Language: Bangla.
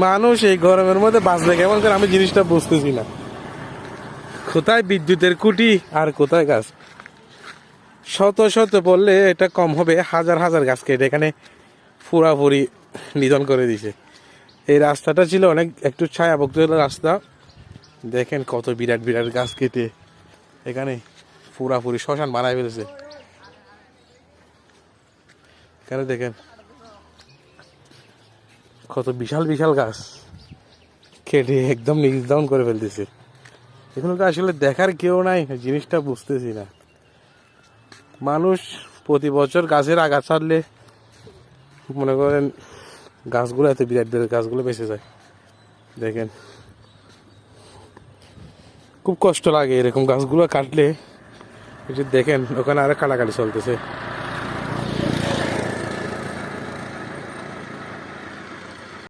মানুষ এই গরমের মধ্যে বাঁচবে কেমন করে আমি জিনিসটা বুঝতেছি না। কোথায় বিদ্যুতের খুঁটি আর কোথায় গাছ। শত শত বললে এটা কম হবে, হাজার হাজার গাছ কেটে এখানে পুরাপুরি নিধন করে দিছে। এই রাস্তাটা ছিল অনেক একটু ছায়াভুক্ত রাস্তা, দেখেন কত বিরাট বিরাট গাছ কেটে এখানে পুরাপুরি শ্মশান বানায় ফেলেছে। এখানে দেখেন কত বিশাল বিশাল গাছ কেটে একদম নির্ধারণ করে ফেলতেছে। এগুলো তো আসলে দেখার কেউ নাই, জিনিসটা বুঝতেছি না। মানুষ প্রতি বছর গাছের আঘাত ছাড়লে মনে করেন গাছগুলো এত বিরাট বিরাট গাছগুলো বেঁচে যায়। দেখেন খুব কষ্ট লাগে এরকম গাছগুলো কাটলে। দেখেন ওখানে আরো কাটাকাটি চলতেছে।